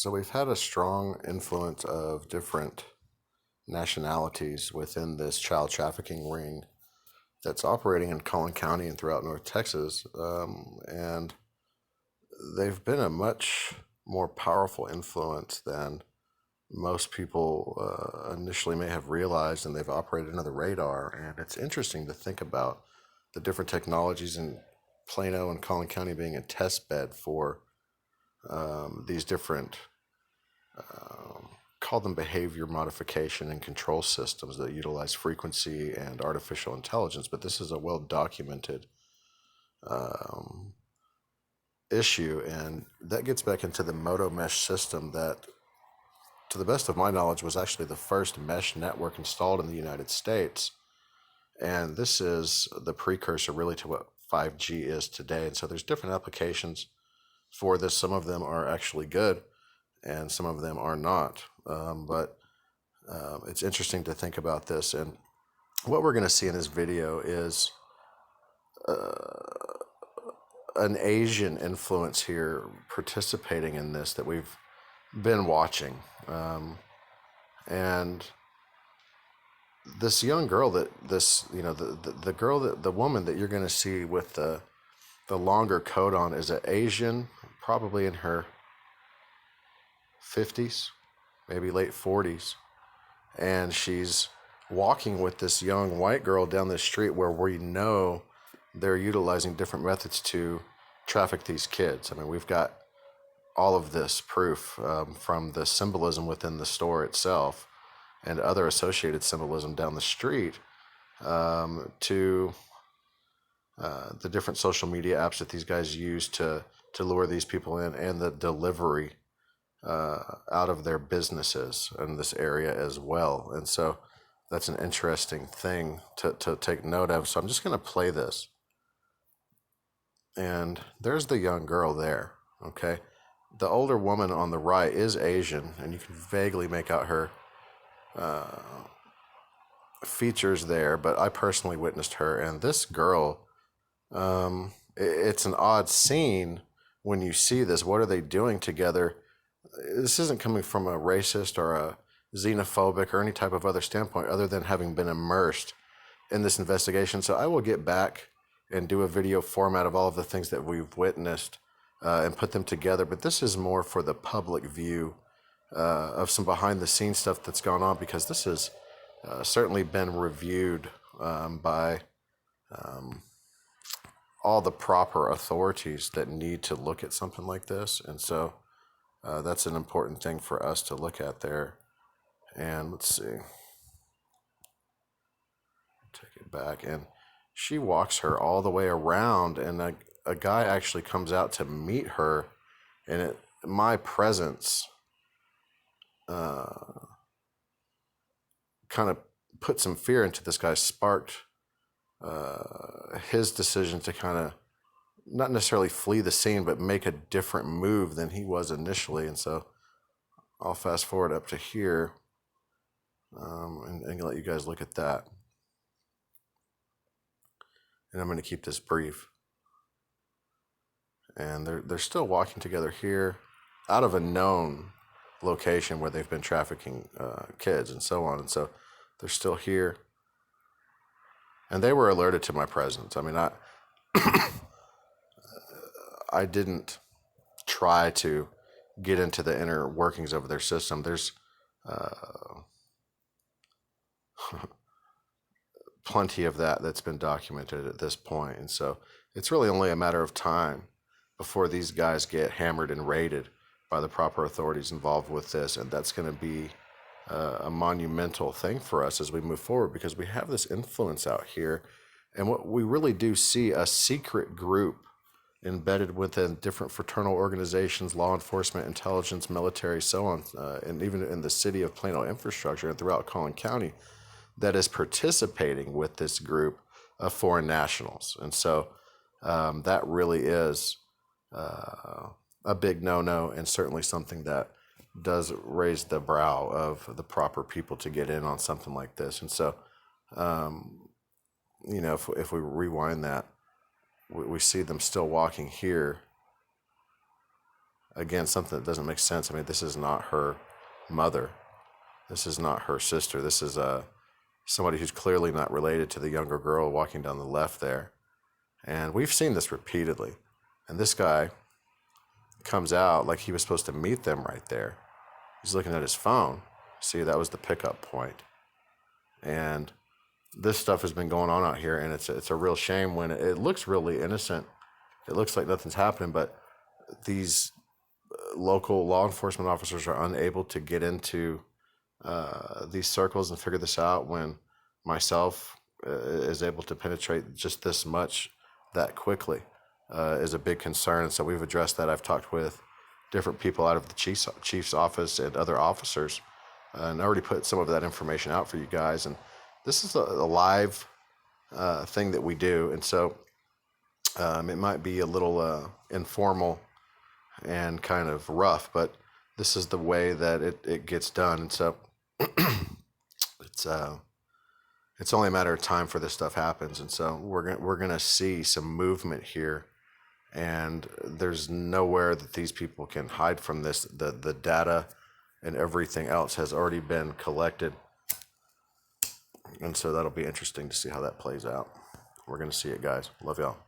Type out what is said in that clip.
So we've had a strong influence of different nationalities within this child trafficking ring that's operating in Collin County and throughout North Texas. And they've been a much more powerful influence than most people initially may have realized, and they've operated under the radar. And it's interesting to think about the different technologies in Plano and Collin County being a test bed for these different call them behavior modification and control systems that utilize frequency and artificial intelligence, but this is a well documented um, issue, and that gets back into the Moto Mesh system that, to the best of my knowledge, was actually the first mesh network installed in the United States, and this is the precursor really to what 5G is today. And so there's different applications for this. Some of them are actually good, and some of them are not. But it's interesting to think about this. And what we're going to see in this video is an Asian influence here participating in this that we've been watching. And this young girl the woman that you're going to see with the longer coat on is an Asian, probably in her 50s, maybe late 40s, and she's walking with this young white girl down the street where we know they're utilizing different methods to traffic these kids. I mean, we've got all of this proof from the symbolism within the store itself and other associated symbolism down the street to the different social media apps that these guys use to lure these people in, and the delivery out of their businesses in this area as well. And so that's an interesting thing to take note of. So I'm just going to play this. And there's the young girl there, okay? The older woman on the right is Asian, and you can vaguely make out her features there, but I personally witnessed her. And this girl, it's an odd scene when you see this. What are they doing together? This isn't coming from a racist or a xenophobic or any type of other standpoint other than having been immersed in this investigation. So I will get back and do a video format of all of the things that we've witnessed and put them together. But this is more for the public view of some behind the scenes stuff that's gone on, because this has certainly been reviewed by all the proper authorities that need to look at something like this. And so that's an important thing for us to look at there. And let's see. Take it back. And she walks her all the way around, and a guy actually comes out to meet her. And my presence kind of put some fear into this guy, sparked his decision to kind of not necessarily flee the scene, but make a different move than he was initially. And so I'll fast forward up to here and let you guys look at that. And I'm going to keep this brief. And they're still walking together here out of a known location where they've been trafficking kids and so on. And so they're still here. And they were alerted to my presence. I mean, I didn't try to get into the inner workings of their system. There's plenty of that's been documented at this point. And so it's really only a matter of time before these guys get hammered and raided by the proper authorities involved with this. And that's going to be a monumental thing for us as we move forward, because we have this influence out here. And what we really do see, a secret group embedded within different fraternal organizations, law enforcement, intelligence, military, so on, and even in the city of Plano infrastructure and throughout Collin County, that is participating with this group of foreign nationals. And so that really is a big no-no, and certainly something that does raise the brow of the proper people to get in on something like this. And so, if we rewind that, we see them still walking here again, something that doesn't make sense. I mean, this is not her mother. This is not her sister. This is somebody who's clearly not related to the younger girl walking down the left there. And we've seen this repeatedly. And this guy comes out like he was supposed to meet them right there. He's looking at his phone. See, that was the pickup point. And this stuff has been going on out here, and it's a real shame when it looks really innocent. It looks like nothing's happening, but these local law enforcement officers are unable to get into these circles and figure this out when myself is able to penetrate just this much that quickly is a big concern. And so we've addressed that. I've talked with different people out of the chief's office and other officers and already put some of that information out for you guys. And this is a live thing that we do. And so it might be a little informal and kind of rough, but this is the way that it gets done. And so it's only a matter of time for this stuff happens. And so we're gonna see some movement here, and there's nowhere that these people can hide from this. The data and everything else has already been collected, and so that'll be interesting to see how that plays out. We're gonna see it, guys. Love y'all.